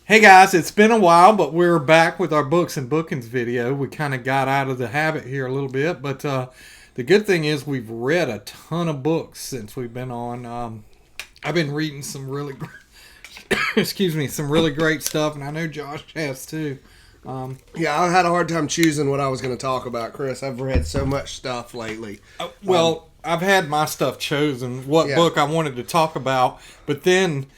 Hey guys, it's been a while, but we're back with our books and bookings video. We kind of got out of the habit here a little bit, but the good thing is we've read a ton of books since we've been on. I've been reading some really, excuse me, some really great stuff, and I know Josh has too. Yeah, I had a hard time choosing what I was going to talk about, Chris. I've read so much stuff lately. I've had my stuff chosen, what book I wanted to talk about, but then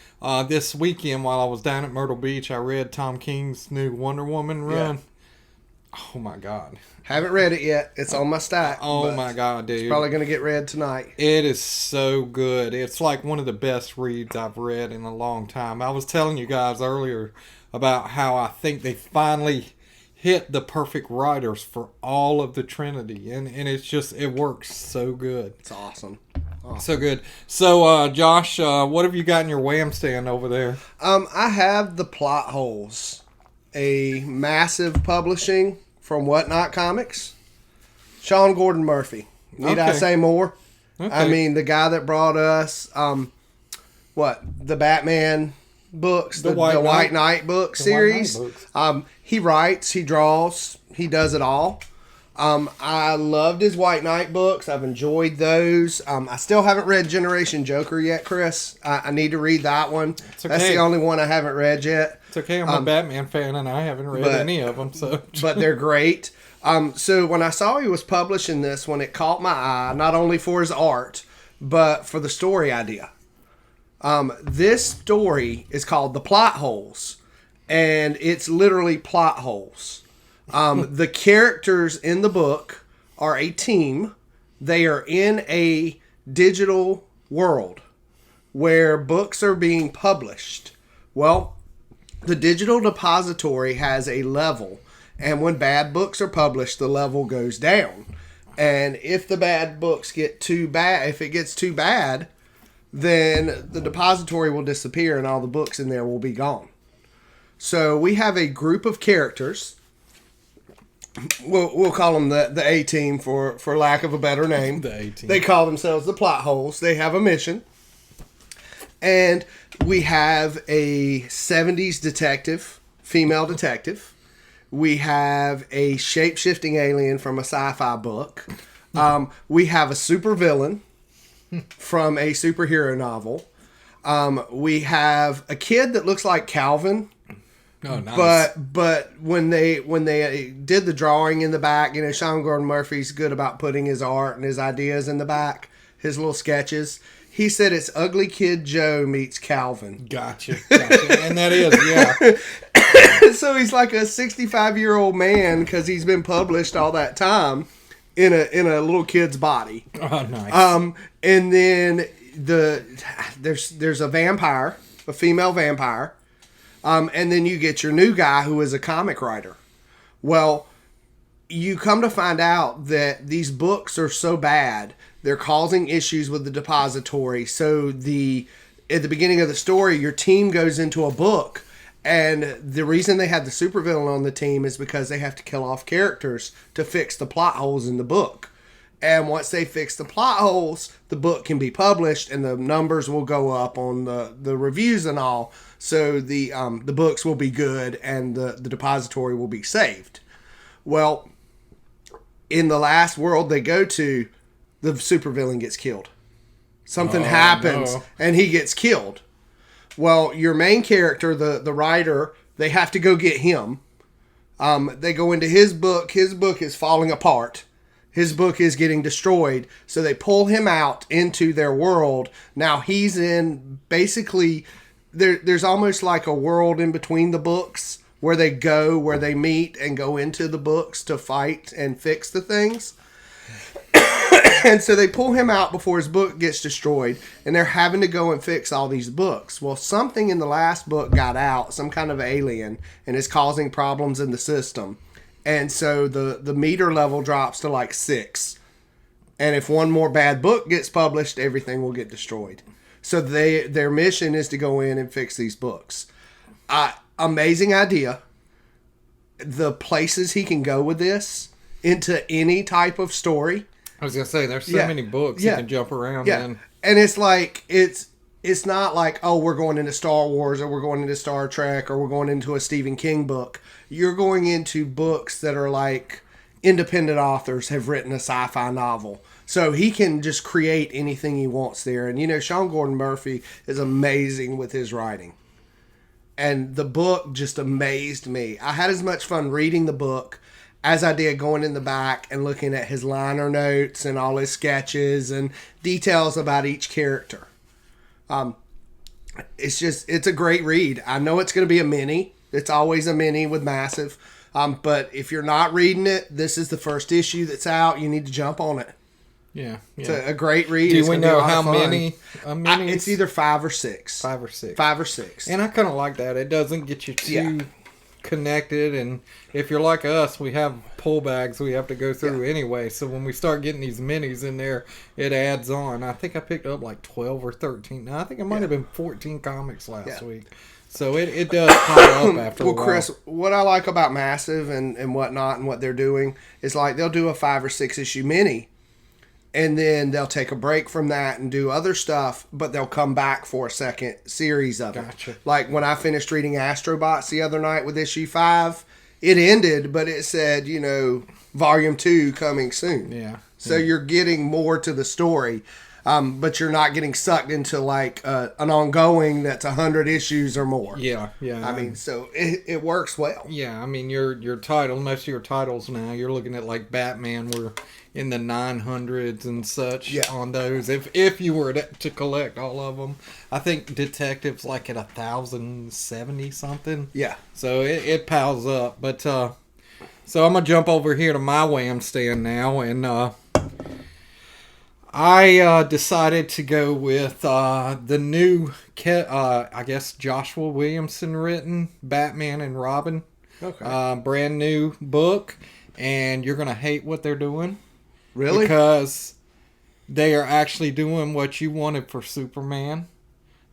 this weekend while I was down at Myrtle Beach, I read Tom King's new Wonder Woman run. Yeah. Oh my God. Haven't read it yet. It's on my stack. Oh my God, dude. It's probably going to get read tonight. It is so good. It's like one of the best reads I've read in a long time. I was telling you guys earlier about how I think they finally hit the perfect writers for all of the Trinity. And it's just, it works so good. It's awesome. So good. So, Josh, what have you got in your wham stand over there? I have The Plot Holes, a massive publishing from Whatnot Comics. Sean Gordon Murphy. Need I say more? Okay. I mean, the guy that brought us, the Batman books, the White Knight book series. He writes, he draws, he does it all. I loved his White Knight books. I've enjoyed those. I still haven't read Generation Joker yet, Chris. I need to read that one. It's okay. That's the only one I haven't read yet. It's okay. I'm a Batman fan, and I haven't read any of them. So, but they're great. So when I saw he was publishing this one, it caught my eye, not only for his art, but for the story idea. This story is called The Plot Holes, and it's literally plot holes. The characters in the book are a team. They are in a digital world where books are being published. Well, the digital depository has a level, and when bad books are published, the level goes down. And if the bad books get too bad, if it gets too bad, then the depository will disappear and all the books in there will be gone. So we have a group of characters. We'll call them the A-Team for lack of a better name. The A-Team. They call themselves the Plot Holes. They have a mission. And we have a 70s detective, female detective. We have a shape-shifting alien from a sci-fi book. We have a supervillain from a superhero novel. We have a kid that looks like Calvin. Oh, nice. But when they did the drawing in the back, Sean Gordon Murphy's good about putting his art and his ideas in the back, his little sketches. He said it's Ugly Kid Joe meets Calvin. Gotcha. And that is, yeah. So he's like a 65-year-old man because he's been published all that time in a little kid's body. Oh, nice. And then there's a vampire, a female vampire. And then you get your new guy who is a comic writer. Well, you come to find out that these books are so bad, they're causing issues with the depository. So at the beginning of the story, your team goes into a book, and the reason they have the supervillain on the team is because they have to kill off characters to fix the plot holes in the book. And once they fix the plot holes, the book can be published, and the numbers will go up on the reviews and all. So the books will be good, and the depository will be saved. Well, in the last world they go to, the supervillain gets killed. Something happens, and he gets killed. Well, your main character, the writer, they have to go get him. They go into his book. His book is falling apart. His book is getting destroyed. So they pull him out into their world. Now he's in basically, there's almost like a world in between the books where they meet and go into the books to fight and fix the things. And so they pull him out before his book gets destroyed, and they're having to go and fix all these books. Well, something in the last book got out, some kind of alien, and is causing problems in the system. And so the meter level drops to like 6. And if one more bad book gets published, everything will get destroyed. So their mission is to go in and fix these books. Amazing idea. The places he can go with this into any type of story. I was going to say, there's so many books you can jump around in. And it's like, it's not like, oh, we're going into Star Wars or we're going into Star Trek or we're going into a Stephen King book. You're going into books that are like independent authors have written a sci-fi novel. So he can just create anything he wants there. And, you know, Sean Gordon Murphy is amazing with his writing. And the book just amazed me. I had as much fun reading the book as I did going in the back and looking at his liner notes and all his sketches and details about each character. It's a great read. I know it's going to be a mini. It's always a mini with Massive. But if you're not reading it, this is the first issue that's out. You need to jump on it. Yeah. It's a great read. Do we know how many? It's either 5 or 6. 5 or 6. 5 or 6. And I kind of like that. It doesn't get you too connected. And if you're like us, we have pull bags we have to go through anyway. So when we start getting these minis in there, it adds on. I think I picked up like 12 or 13. Now, I think it might have been 14 comics last week. So it does pile up after a while. Well, Chris, what I like about Massive and whatnot and what they're doing is like they'll do a 5 or 6 issue mini. And then they'll take a break from that and do other stuff, but they'll come back for a second series of it. Gotcha. Like when I finished reading Astrobots the other night with issue 5, it ended, but it said, you know, volume 2 coming soon. Yeah. So you're getting more to the story, but you're not getting sucked into like an ongoing that's 100 issues or more. Yeah. I mean, so it works well. Yeah, I mean, your title, most of your titles now, you're looking at like Batman, we're in the 900s and such on those. If you were to collect all of them, I think Detective's like at 1,070 something. Yeah. So it piles up. But so I'm gonna jump over here to my Wham stand now, and I decided to go with the new, I guess Joshua Williamson written Batman and Robin. Okay. Brand new book, and you're gonna hate what they're doing. Really? Because they are actually doing what you wanted for Superman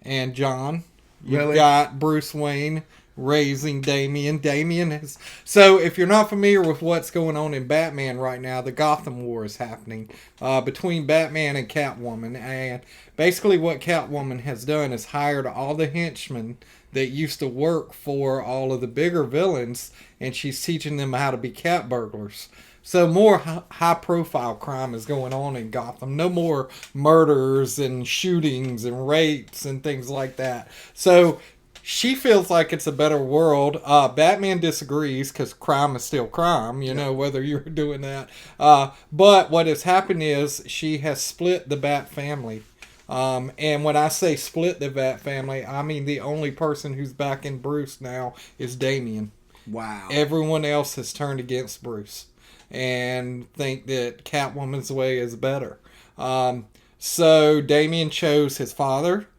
and John. You've got Bruce Wayne raising Damian. Damian is... So, if you're not familiar with what's going on in Batman right now, the Gotham War is happening between Batman and Catwoman. And basically what Catwoman has done is hired all the henchmen that used to work for all of the bigger villains, and she's teaching them how to be cat burglars. So more high-profile crime is going on in Gotham. No more murders and shootings and rapes and things like that. So she feels like it's a better world. Batman disagrees because crime is still crime, you know, whether you're doing that. But what has happened is she has split the Bat family. And when I say split the Bat family, I mean the only person who's backing Bruce now is Damian. Wow. Everyone else has turned against Bruce and think that Catwoman's way is better. So Damian chose his father,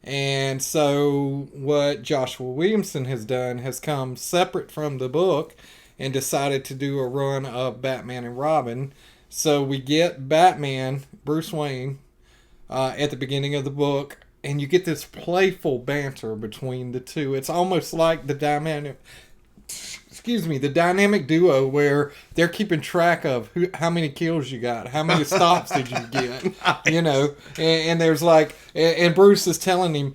and so what Joshua Williamson has done has come separate from the book and decided to do a run of Batman and Robin. So we get Batman, Bruce Wayne, at the beginning of the book, and you get this playful banter between the two. It's almost like the dynamic duo where they're keeping track of how many kills you got, how many stops did you get, you know, and there's like, and Bruce is telling him,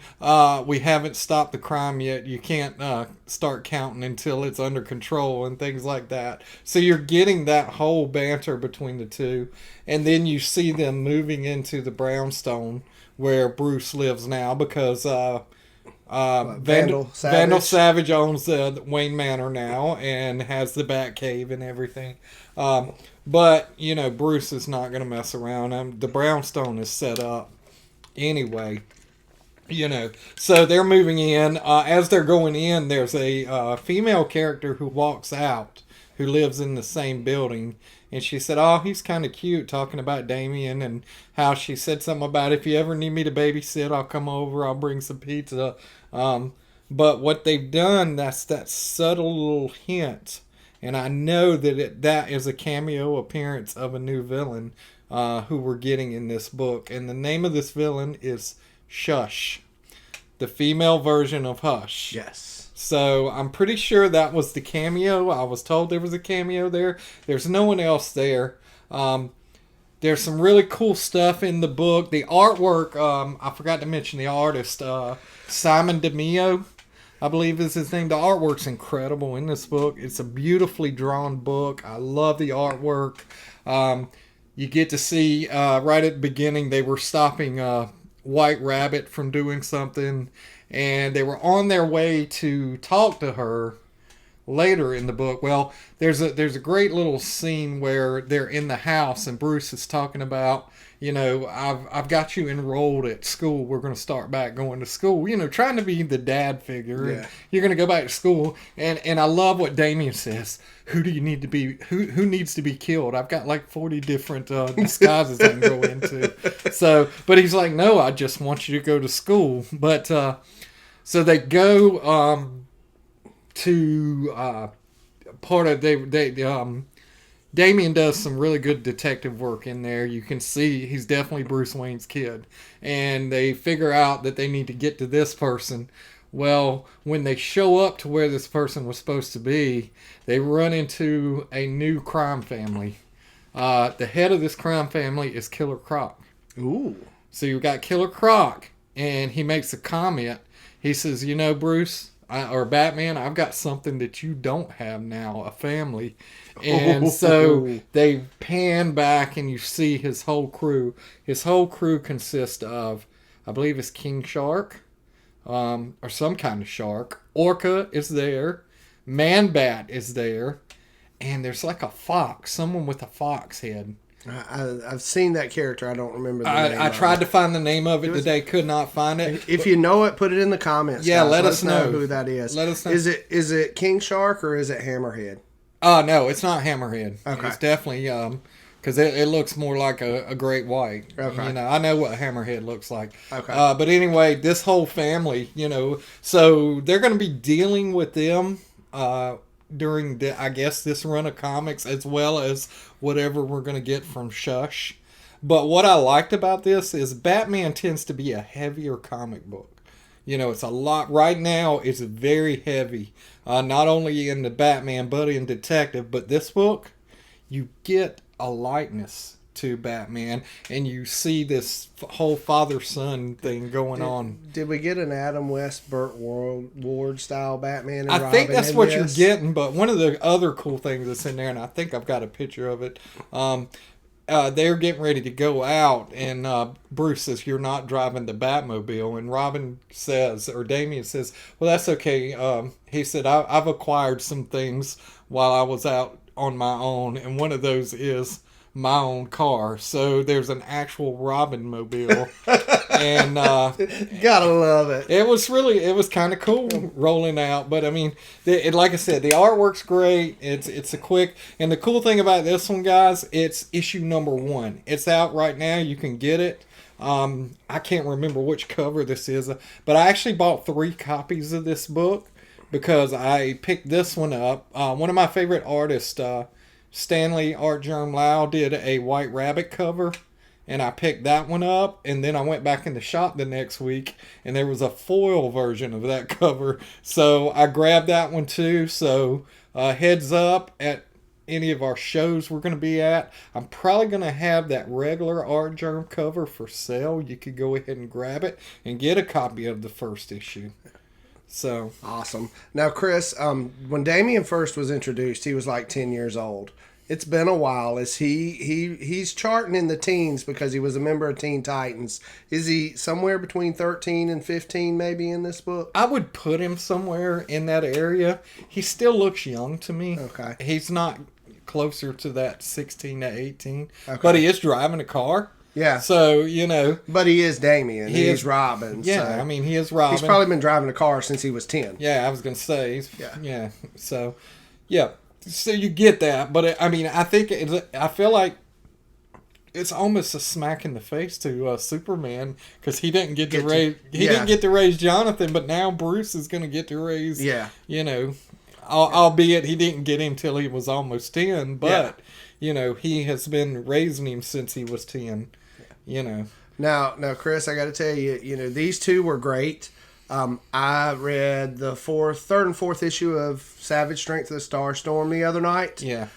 we haven't stopped the crime yet. You can't start counting until it's under control and things like that. So you're getting that whole banter between the two. And then you see them moving into the brownstone where Bruce lives now because, Vandal Savage owns the Wayne Manor now and has the Batcave and everything. But, you know, Bruce is not going to mess around. The brownstone is set up anyway. You know, so they're moving in. As they're going in, there's a female character who walks out who lives in the same building. And she said, oh, he's kind of cute, talking about Damian and how she said something about, if you ever need me to babysit, I'll come over, I'll bring some pizza. But what they've done, that's that subtle little hint. And I know that that is a cameo appearance of a new villain who we're getting in this book. And the name of this villain is Shush, the female version of Hush. Yes. So I'm pretty sure that was the cameo. I was told there was a cameo there. There's no one else there. There's some really cool stuff in the book. The artwork, I forgot to mention the artist, Simon DeMeo, I believe is his name. The artwork's incredible in this book. It's a beautifully drawn book. I love the artwork. You get to see right at the beginning they were stopping White Rabbit from doing something, and they were on their way to talk to her later in the book. Well, there's a great little scene where they're in the house and Bruce is talking about, I've got you enrolled at school. We're going to start back going to school. Trying to be the dad figure. Yeah. And you're going to go back to school. And I love what Damien says. Who do you need to be? Who needs to be killed? I've got like 40 different disguises I can go into. So, but he's like, no, I just want you to go to school. But so they go. To part of Damien does some really good detective work in there. You can see he's definitely Bruce Wayne's kid, and they figure out that they need to get to this person. Well, when they show up to where this person was supposed to be, they run into a new crime family. The head of this crime family is Killer Croc. Ooh. So you've got Killer Croc, and he makes a comment. He says, Bruce, or Batman, I've got something that you don't have now, a family. And so they pan back and you see his whole crew. His whole crew consists of, I believe it's King Shark, or some kind of shark. Orca is there. Man-Bat is there. And there's like a fox, someone with a fox head. I've seen that character. I don't remember the name. I tried to find the name of it today, could not find it. If you know it, put it in the comments. Yeah, guys. let us know who that is. Let us know. Is it King Shark or is it Hammerhead? No, it's not Hammerhead. Okay. It's definitely because it looks more like a great white. Okay. I know what Hammerhead looks like. Okay. But anyway, this whole family, so they're going to be dealing with them during this run of comics, as well as whatever we're going to get from Shush. But what I liked about this is Batman tends to be a heavier comic book. It's a lot. Right now, it's very heavy. Not only in the Batman, but in Detective. But this book, you get a lightness to Batman, and you see this whole father-son thing going on. Did we get an Adam West, Burt Ward style Batman and I Robin think that's in what this? you're getting, but one of the other cool things that's in there, and I think I've got a picture of it, they're getting ready to go out, and Bruce says, you're not driving the Batmobile, and Robin says, or Damien says, well, that's okay. He said, I've acquired some things while I was out on my own, and one of those is my own car. So there's an actual Robin mobile. And gotta love it. It was kind of cool rolling out. But I mean, like I said, the artwork's great. It's a quick, and the cool thing about this one, guys, it's issue number 1. It's out right now. You can get it. I can't remember which cover this is, but I actually bought 3 copies of this book because I picked this one up. One of my favorite artists, Stanley Art Germ Lau, did a White Rabbit cover, and I picked that one up, and then I went back in the shop the next week, and there was a foil version of that cover, so I grabbed that one too. So heads up at any of our shows we're going to be at, I'm probably going to have that regular Art Germ cover for sale. You could go ahead and grab it and get a copy of the first issue. So awesome. Now, Chris, when Damien first was introduced, he was like 10 years old. It's been a while. Is he's charting in the teens because he was a member of Teen Titans. Is he somewhere between 13 and 15 maybe in this book? I would put him somewhere in that area. He still looks young to me. Okay. He's not closer to that 16 to 18. Okay. But he is driving a car. Yeah. So, But he is Damien. He He's is Robin. Yeah, so I mean, he is Robin. he's probably been driving a car since he was 10. Yeah, I was going to say. Yeah. So, yeah. So you get that. But, I mean, I feel like it's almost a smack in the face to Superman because he didn't get to raise... He didn't get to raise Jonathan, but now Bruce is going to get to raise... Yeah. Albeit he didn't get him till he was almost 10, but, he has been raising him since he was 10, Now, Chris, I got to tell you, these two were great. I read the third and fourth issue of Savage Strength of the Starstorm the other night. Yeah.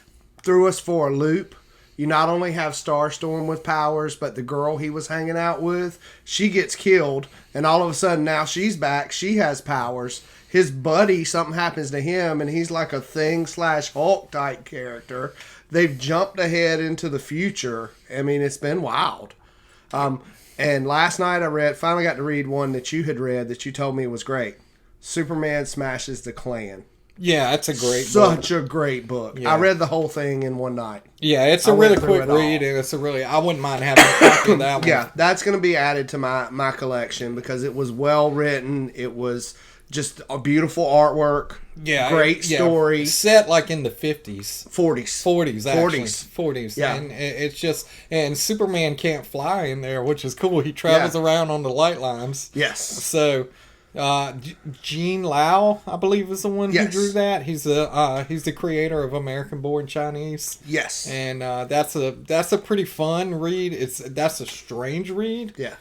Threw us for a loop. you not only have Starstorm with powers, but the girl he was hanging out with, she gets killed, and all of a sudden now she's back. She has powers. His buddy, something happens to him, and he's like a Thing/Hulk type character. They've jumped ahead into the future. I mean, it's been wild. And last night finally got to read one that you had read that you told me was great. Superman Smashes the Klan. Yeah, it's a great book. Such a great book. Yeah. I read the whole thing in one night. Yeah, it's a really quick read, and it's a really, I wouldn't mind having a copy of that one. Yeah, that's going to be added to my collection because it was well written. It was just a beautiful artwork. Yeah. Great story. Set like in the 50s. 40s. 40s, actually. 40s. 40s. Yeah. And it's just, and Superman can't fly in there, which is cool. He travels around on the light lines. Yes. So, Gene Lau, I believe, is the one who drew that. He's the creator of American Born Chinese. Yes. And that's a pretty fun read. That's a strange read. Yeah.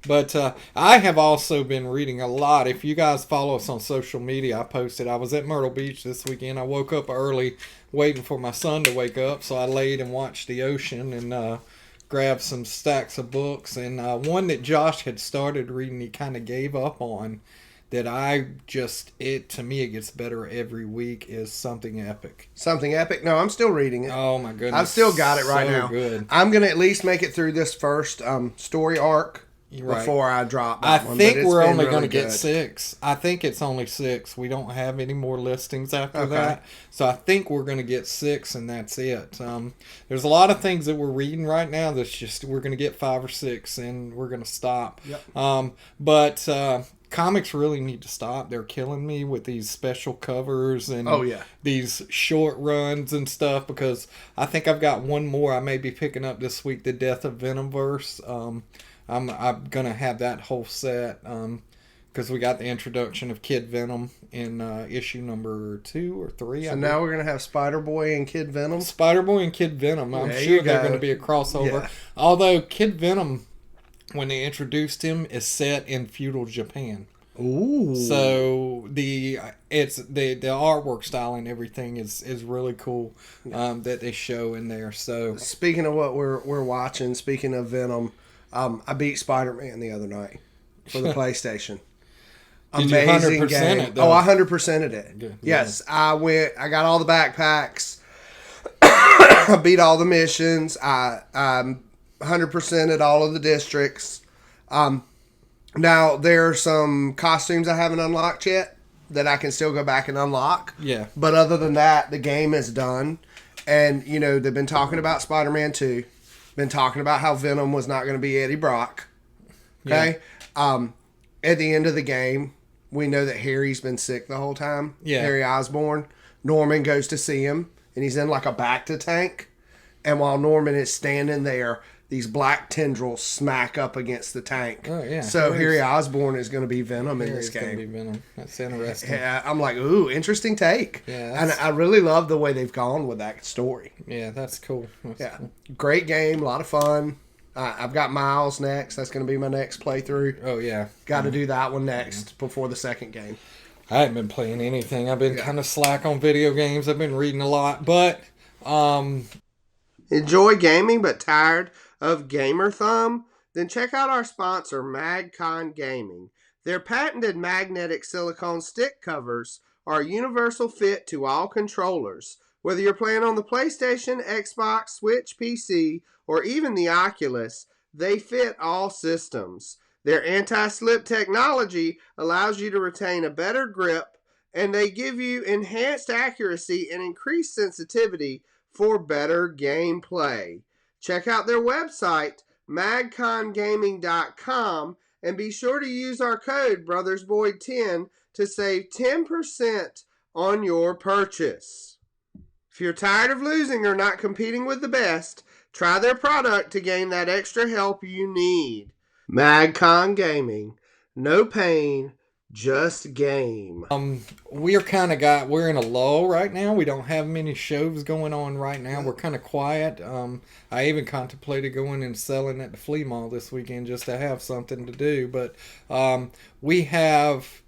But I have also been reading a lot. If you guys follow us on social media, I posted. I was at Myrtle Beach this weekend. I woke up early waiting for my son to wake up, so I laid and watched the ocean and grabbed some stacks of books. And one that Josh had started reading, he kind of gave up on, that to me it gets better every week, is Something Epic. Something Epic? No, I'm still reading it. Oh my goodness. I've still got it right now. Good. I'm going to at least make it through this first story arc. Right. Before I drop I that one. think we're only really going to get good. 6. I think it's only 6. We don't have any more listings after that. So I think we're going to get 6 and that's it. There's a lot of things that we're reading right now that's just, we're going to get 5 or 6 and we're going to stop. Yep. But comics really need to stop. They're killing me with these special covers and these short runs and stuff, because I think I've got one more I may be picking up this week, The Death of Venomverse. I'm gonna have that whole set because we got the introduction of Kid Venom in issue number 2 or 3. So now we're gonna have Spider Boy and Kid Venom. Spider Boy and Kid Venom. I'm sure they're gonna be a crossover. Yeah. Although Kid Venom, when they introduced him, is set in feudal Japan. Ooh. So the artwork style and everything is really cool that they show in there. So speaking of what we're watching, speaking of Venom. I beat Spider-Man the other night for the PlayStation. Amazing game. It, I 100%ed it. Good. Yes, I got all the backpacks. I beat all the missions. I 100%ed all of the districts. Now, there are some costumes I haven't unlocked yet that I can still go back and unlock. Yeah. But other than that, the game is done. And, they've been talking about Spider-Man 2. Been talking about how Venom was not going to be Eddie Brock. Okay? Yeah. At the end of the game, we know that Harry's been sick the whole time. Yeah. Harry Osborn. Norman goes to see him, and he's in like a Bacta tank. And while Norman is standing there, these black tendrils smack up against the tank. Oh, yeah. So Harry Osborn is going to be Venom in this game. Going to be Venom. That's interesting. Yeah, I'm like, ooh, interesting take. Yeah, and I really love the way they've gone with that story. Yeah, that's cool. That's cool. Great game, a lot of fun. I've got Miles next. That's going to be my next playthrough. Oh, yeah. Got to do that one next before the second game. I haven't been playing anything. I've been kind of slack on video games. I've been reading a lot, but... Enjoy gaming but tired of Gamer Thumb? Then check out our sponsor, MagCon Gaming. Their patented magnetic silicone stick covers are a universal fit to all controllers. Whether you're playing on the PlayStation, Xbox, Switch, PC, or even the Oculus, they fit all systems. Their anti-slip technology allows you to retain a better grip, and they give you enhanced accuracy and increased sensitivity for better gameplay. Check out their website, magcongaming.com, and be sure to use our code BrothersBoyd10 to save 10% on your purchase. If you're tired of losing or not competing with the best, try their product to gain that extra help you need. MagCon Gaming. No pain, just game. We're in a lull right now. We don't have many shows going on right now. We're kind of quiet. I even contemplated going and selling at the flea mall this weekend just to have something to do. But we have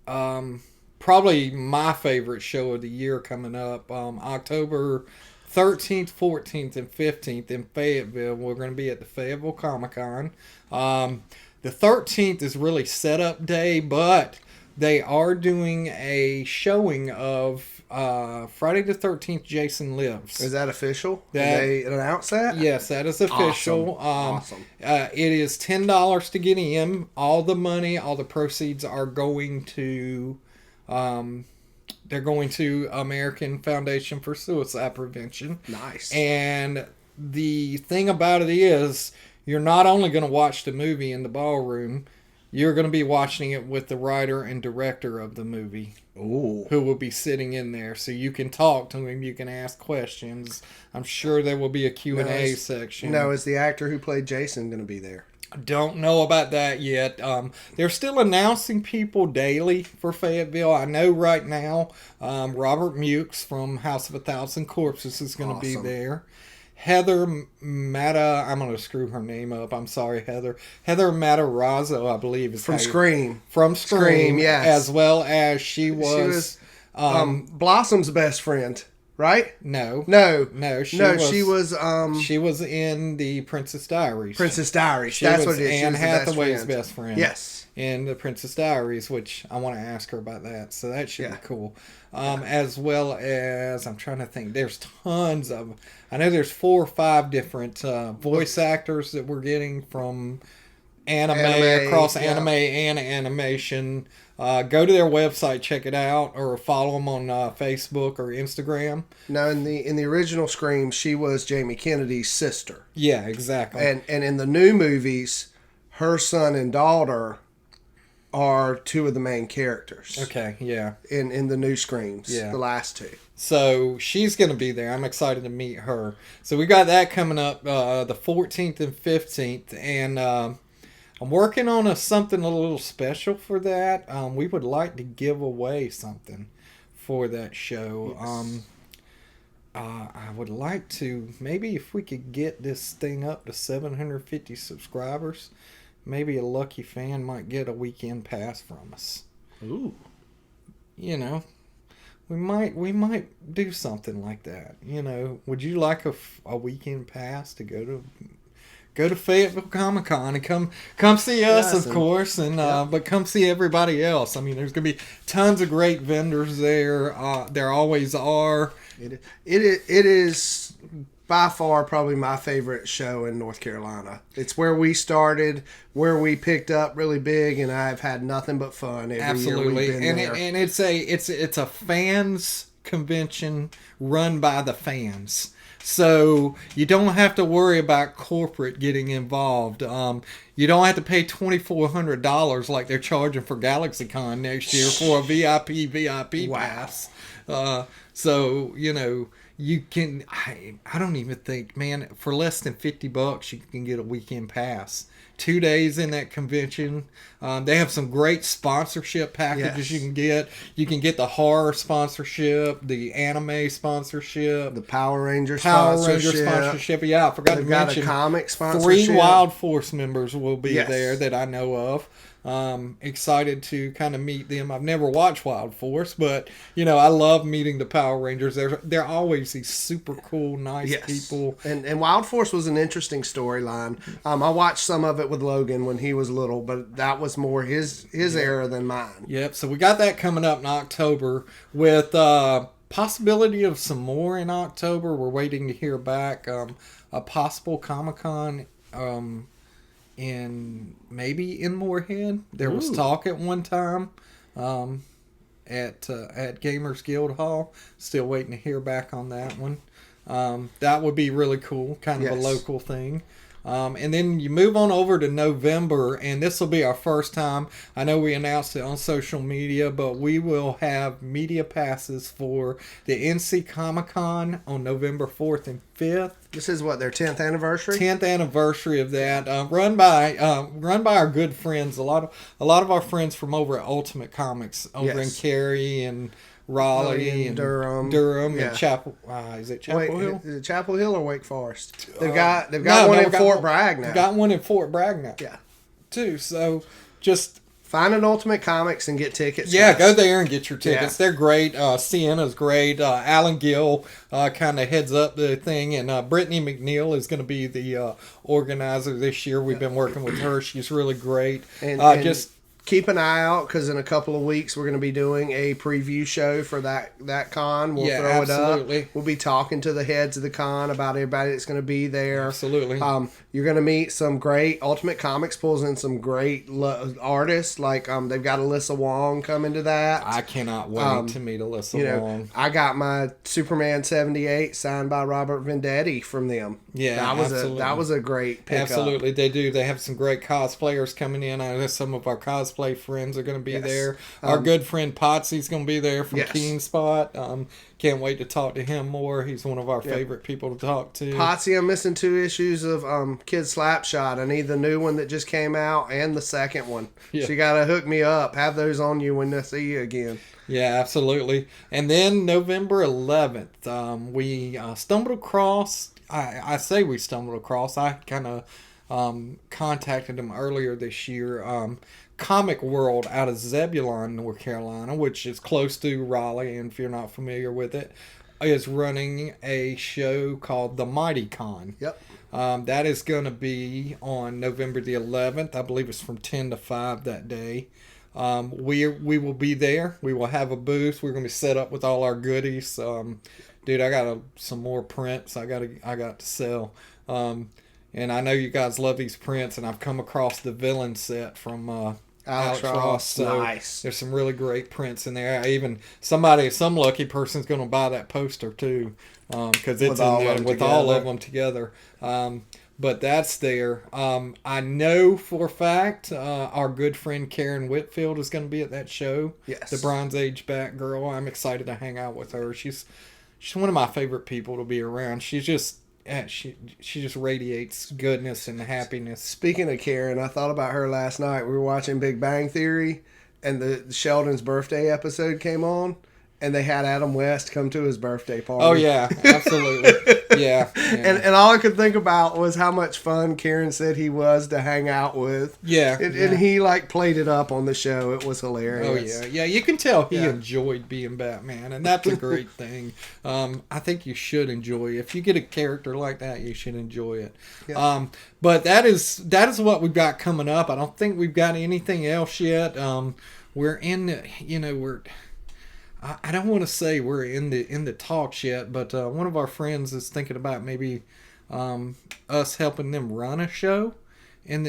probably my favorite show of the year coming up. October 13th, 14th, and 15th in Fayetteville. We're going to be at the Fayetteville Comic Con. The 13th is really setup day, but they are doing a showing of Friday the 13th, Jason Lives. Is that official? That- Did they announce that? Yes, that is official. Awesome. It is $10 to get in. All the money, all the proceeds are going to, they're going to American Foundation for Suicide Prevention. Nice. And the thing about it is, you're not only going to watch the movie in the ballroom, you're going to be watching it with the writer and director of the movie, Ooh. who will be sitting in there. So you can talk to him, you can ask questions. I'm sure there will be a Q&A section. No, is the actor who played Jason going to be there? I don't know about that yet. They're still announcing people daily for Fayetteville. I know right now Robert Mukes from House of a Thousand Corpses is going to be Awesome. there. Heather Mata, I'm going to screw her name up. I'm sorry, Heather. Heather Matarazzo, I believe, is From how you- Scream. From Scream, yes. as well as she was. Blossom's best friend, right? No, No. she She was in the Princess Diaries. Princess Diaries. She That's was what it is. She Anne was the best Hathaway's friend. best friend. Yes. In the Princess Diaries, which I want to ask her about that. So that should Yeah. be cool. As well as, I'm trying to think, there's tons of, I know there's 4 or 5 different voice actors that we're getting from anime across yeah. anime and animation. Go to their website, check it out, or follow them on Facebook or Instagram. Now, in the original Scream, she was Jamie Kennedy's sister. Yeah, exactly. And in the new movies, her son and daughter are 2 of the main characters. Okay, yeah. In the new Screams. Yeah. The last 2. So she's going to be there. I'm excited to meet her. So we got that coming up the 14th and 15th. And I'm working on something a little special for that. We would like to give away something for that show. Yes. I would like to, maybe if we could get this thing up to 750 subscribers, maybe a lucky fan might get a weekend pass from us. Ooh. You know, we might do something like that. You know, would you like a weekend pass to go to Fayetteville Comic Con and come see us, Yes, of course, and but come see everybody else. I mean, there's gonna be tons of great vendors there. There always are. It is by far probably my favorite show in North Carolina. It's where we started, where we picked up really big, and I've had nothing but fun every Absolutely, year we've been there. and it's a fans convention run by the fans. So you don't have to worry about corporate getting involved. You don't have to pay $2,400 like they're charging for GalaxyCon next year for a VIP Wow. pass. So you know you can. I don't even think, man, for less than $50 you can get a weekend pass. 2 days in that convention. They have some great sponsorship packages Yes. you can get. You can get the horror sponsorship, the anime sponsorship, The Power Ranger Power Ranger sponsorship. sponsorship. Yeah, I forgot They've to got mention. a comic 3 sponsorship. Wild Force members will be Yes. there that I know of. Excited to kind of meet them. I've never watched Wild Force, but you know I love meeting the Power Rangers. They're always these super cool, nice Yes. people. And Wild Force was an interesting storyline. I watched some of it with Logan when he was little, but that was more his era than mine. Yep. So we got that coming up in October with possibility of some more in October. We're waiting to hear back a possible Comic-Con in maybe in Moorhead. There was Ooh. talk at one time at Gamers Guild Hall. Still waiting to hear back on that one. That would be really cool, kind of a Yes. local thing. And then you move on over to November, and this will be our first time. I know we announced it on social media, but we will have media passes for the NC Comic Con on November 4th and 5th. This is what, their 10th anniversary? 10th anniversary of that, run by our good friends. A lot of our friends from over at Ultimate Comics over in Yes. Cary and Raleigh and Durham. Yeah. and Chapel. Is it Chapel Wait, Hill? is it Chapel Hill or Wake Forest? They've got No, one we in got Fort one- Bragg now. we got one in Fort Bragg now Yeah. too. So just Find an Ultimate Comics and get tickets. Yeah, guys. go there and get your tickets. Yeah. They're great. Sienna's great. Alan Gill kind of heads up the thing, and Brittany McNeil is going to be the organizer this year. We've been working with her. She's really great. And Just keep an eye out because in a couple of weeks we're going to be doing a preview show for that con. We'll throw absolutely. it up. We'll be talking to the heads of the con about everybody that's going to be there. Absolutely. You're going to meet some great Ultimate Comics pulls in some great artists. Like they've got Alyssa Wong coming to that. I cannot wait to meet Alyssa Wong. I got my Superman 78 signed by Robert Venditti from them. Yeah, that was a great pickup. Absolutely, they do. They have some great cosplayers coming in. I know some of our cosplay friends are going to be there. Our good friend Potsy's going to be there from Keen Spot. Can't wait to talk to him more. He's one of our favorite people to talk to. Potsy, I'm missing 2 issues of Kid Slapshot. I need the new one that just came out and the second one. Yeah. So you got to hook me up. Have those on you when I see you again. Yeah, absolutely. And then November 11th, we stumbled across, I say we stumbled across, I kind of contacted them earlier this year, Comic World out of Zebulon, North Carolina, which is close to Raleigh, and if you're not familiar with it, is running a show called The Mighty Con. Yep. That is going to be on November the 11th. I believe it's from 10 to 5 that day. We will be there. We will have a booth. We're going to be set up with all our goodies. Dude, I got some more prints I got to sell. And I know you guys love these prints, and I've come across the villain set from Alex Ross. So nice. There's some really great prints in there. Some lucky person's going to buy that poster too, because it's in there with all of them together. But that's there. I know for a fact our good friend Karen Whitfield is going to be at that show. Yes. The Bronze Age Batgirl. I'm excited to hang out with her. She's one of my favorite people to be around. She's just she just radiates goodness and happiness. Speaking of Karen, I thought about her last night. We were watching Big Bang Theory, and the Sheldon's birthday episode came on. And they had Adam West come to his birthday party. Oh, yeah, absolutely. yeah. And all I could think about was how much fun Karen said he was to hang out with. Yeah. And he, played it up on the show. It was hilarious. Oh, yeah. Yeah, you can tell he enjoyed being Batman, and that's a great thing. I think you should enjoy it. If you get a character like that, you should enjoy it. Yeah. But that is what we've got coming up. I don't think we've got anything else yet. We're in, I don't want to say we're in the talks yet, but one of our friends is thinking about maybe us helping them run a show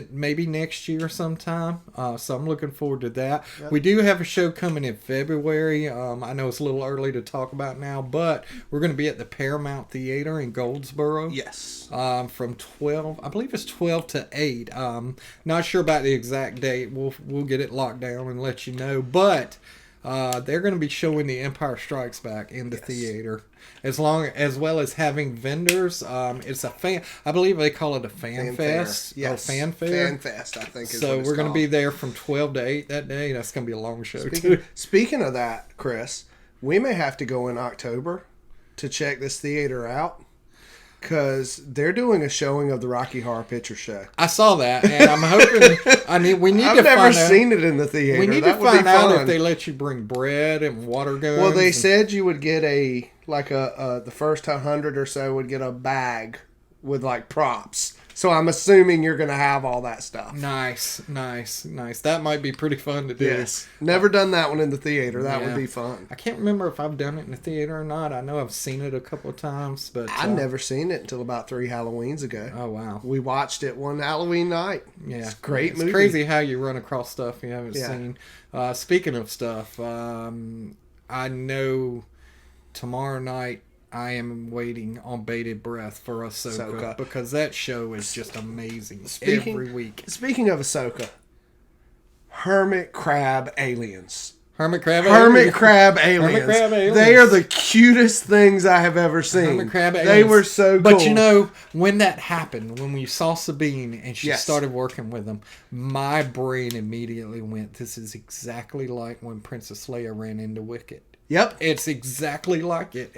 maybe next year sometime. So I'm looking forward to that. Yep. We do have a show coming in February. I know it's a little early to talk about now, but we're going to be at the Paramount Theater in Goldsboro. Yes. From 12, I believe it's 12 to 8. Not sure about the exact date. We'll get it locked down and let you know, but they're going to be showing The Empire Strikes Back in the theater, as well as having vendors. It's I believe they call it a fan fest. Yes, fan fair. Fan fest, I think. So we're going to be there from 12 to 8 that day. That's going to be a long show Speaking of that, Chris, we may have to go in October to check this theater out. Because they're doing a showing of the Rocky Horror Picture Show. I saw that, and I'm hoping. We need I've to never find out. seen it in the theater. We need that to find out if they let you bring bread and water guns. Well, they said you would get the first 100 or so would get a bag with props. So I'm assuming you're going to have all that stuff. Nice. That might be pretty fun to do. Yes. Never done that one in the theater. That would be fun. I can't remember if I've done it in the theater or not. I know I've seen it a couple of times, but I've never seen it until about 3 Halloweens ago. Oh, wow. We watched it one Halloween night. Yeah. It's a great movie. It's crazy how you run across stuff you haven't seen. Speaking of stuff, I know tomorrow night I am waiting on bated breath for Ahsoka because that show is just amazing every week. Speaking of Ahsoka, Hermit Crab Aliens. Hermit Crab Aliens. They are the cutest things I have ever seen. Hermit Crab Aliens. They were so cool. But when that happened, when we saw Sabine and she started working with them, my brain immediately went, this is exactly like when Princess Leia ran into Wicket. Yep. It's exactly like it.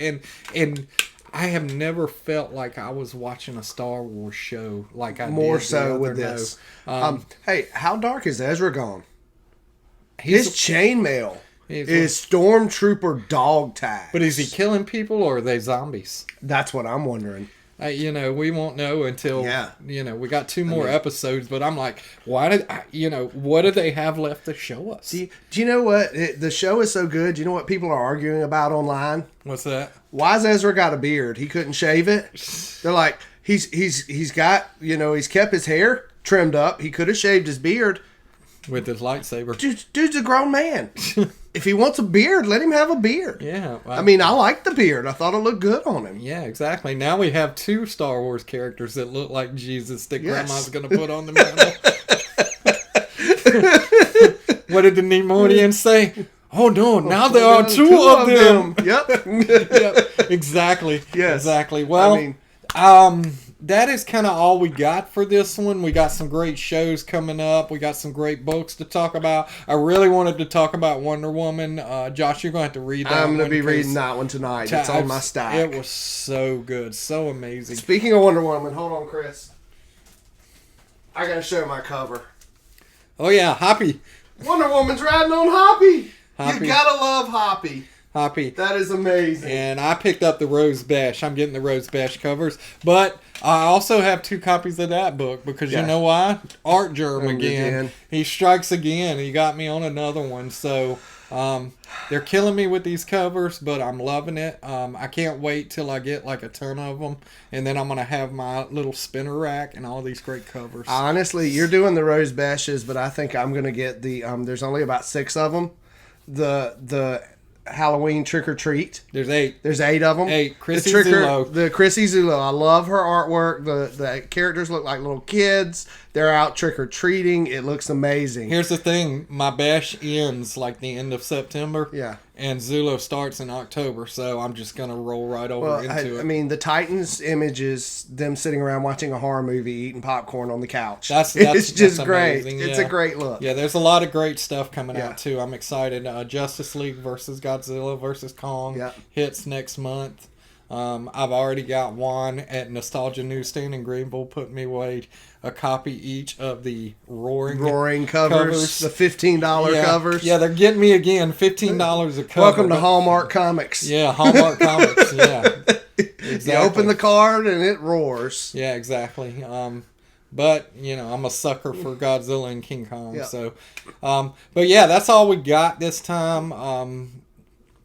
And I have never felt like I was watching a Star Wars show like I more did so with this. Hey, how dark is Ezra gone? His chainmail He's- is Stormtrooper dog tags. But is he killing people or are they zombies? That's what I'm wondering. We won't know until, Yeah. we got 2 more episodes, but I'm like, what do they have left to show us? Do you know what? The show is so good. Do you know what people are arguing about online? What's that? Why's Ezra got a beard? He couldn't shave it. They're like, he's got, he's kept his hair trimmed up. He could have shaved his beard. With his lightsaber. Dude's a grown man. If he wants a beard, let him have a beard. Yeah. I mean, I like the beard. I thought it looked good on him. Yeah, exactly. Now we have 2 Star Wars characters that look like Jesus that Yes. Grandma's going to put on the mantle. What did the Neimoidians say? Oh no! Now there are two of them. Yep. Yep, exactly. Yes. Exactly. Well, that is kind of all we got for this one. We got some great shows coming up. We got some great books to talk about. I really wanted to talk about Wonder Woman. Josh, you're going to have to read that. I'm going to be reading that one tonight. It's on my stack. It was so good, so amazing. Speaking of Wonder Woman, hold on, Chris. I got to show my cover. Oh yeah, Hoppy. Wonder Woman's riding on Hoppy. Hoppy. You gotta love Hoppy. Hoppy. That is amazing. And I picked up the Rose Bash. I'm getting the Rose Bash covers. But I also have 2 copies of that book because you know why? Art Germ again. He strikes again. He got me on another one. So they're killing me with these covers, but I'm loving it. I can't wait till I get like a ton of them. And then I'm going to have my little spinner rack and all these great covers. Honestly, you're doing the Rose Bashes, but I think I'm going to get the, there's only about 6 of them. The Halloween Trick or Treat. There's 8. There's 8 of them. 8. Chrissy Zulo. The Chrissy Zulo. I love her artwork. The characters look like little kids. They're out trick or treating. It looks amazing. Here's the thing. My bash ends like the end of September. Yeah. And Zulo starts in October. So I'm just going to roll right over into it. I mean, the Titans image is them sitting around watching a horror movie, eating popcorn on the couch. It's just great. Amazing. It's a great look. Yeah, there's a lot of great stuff coming out too. I'm excited. Justice League versus Godzilla versus Kong hits next month. I've already got one at Nostalgia Newsstand in Greenville. Put me away a copy each of the Roaring covers. The $15 covers. Yeah, they're getting me again. $15 a cover. Welcome to Hallmark Comics. Yeah, Hallmark Comics. Yeah, exactly. You open the card and it roars. Yeah, exactly. But I'm a sucker for Godzilla and King Kong. Yeah. So, but yeah, that's all we got this time.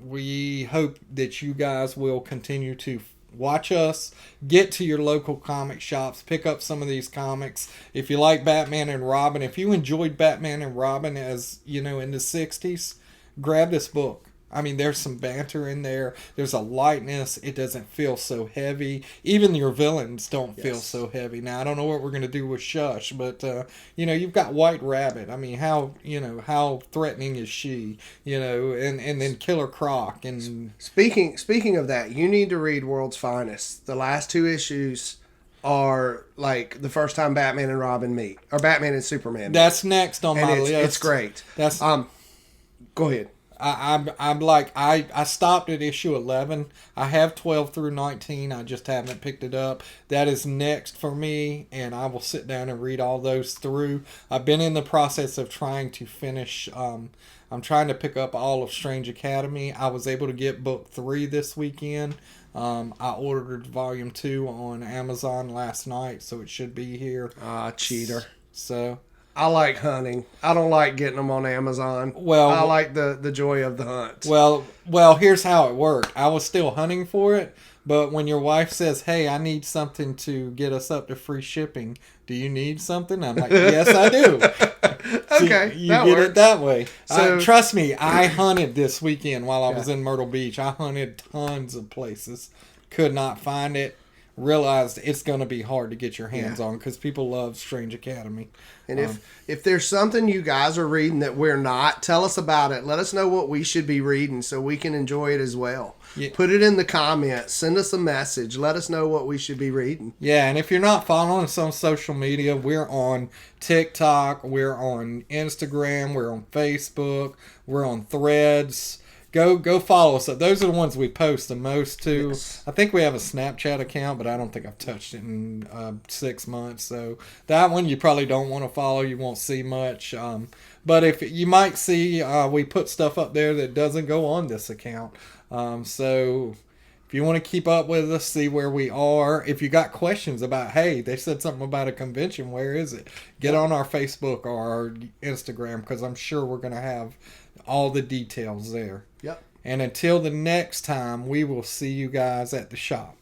We hope that you guys will continue to watch us, get to your local comic shops, pick up some of these comics. If you like Batman and Robin, if you enjoyed Batman and Robin as, in the 60s, grab this book. I mean, there's some banter in there. There's a lightness. It doesn't feel so heavy. Even your villains don't feel so heavy. Now, I don't know what we're going to do with Shush, but, you've got White Rabbit. I mean, how threatening is she? And then Killer Croc. And Speaking of that, you need to read World's Finest. The last 2 issues are like the first time Batman and Robin meet, or Batman and Superman meet. That's next on my list. It's great. That's go ahead. I stopped at issue 11. I have 12 through 19. I just haven't picked it up. That is next for me, and I will sit down and read all those through. I've been in the process of trying to finish. I'm trying to pick up all of Strange Academy. I was able to get book 3 this weekend. I ordered volume 2 on Amazon last night, so it should be here. Cheater. So I like hunting. I don't like getting them on Amazon. Well, I like the joy of the hunt. Well, here's how it worked. I was still hunting for it, but when your wife says, "Hey, I need something to get us up to free shipping. Do you need something?" I'm like, "Yes, I do." Okay, you get works. it that way. So, trust me, I hunted this weekend while I was in Myrtle Beach. I hunted tons of places. Could not find it. Realized it's going to be hard to get your hands on because people love Strange Academy. And if there's something you guys are reading that we're not, tell us about it. Let us know what we should be reading so we can enjoy it as well. Yeah. Put it in the comments. Send us a message. Let us know what we should be reading. Yeah, and if you're not following us on social media, we're on TikTok, we're on Instagram, we're on Facebook, we're on Threads. Go follow us. Those are the ones we post the most to. Yes. I think we have a Snapchat account, but I don't think I've touched it in 6 months. So that one you probably don't want to follow. You won't see much. But if you might see, we put stuff up there that doesn't go on this account. So if you want to keep up with us, see where we are. If you got questions about, hey, they said something about a convention, where is it? Get on our Facebook or our Instagram, because I'm sure we're going to have all the details there. Yep. And until the next time, we will see you guys at the shop.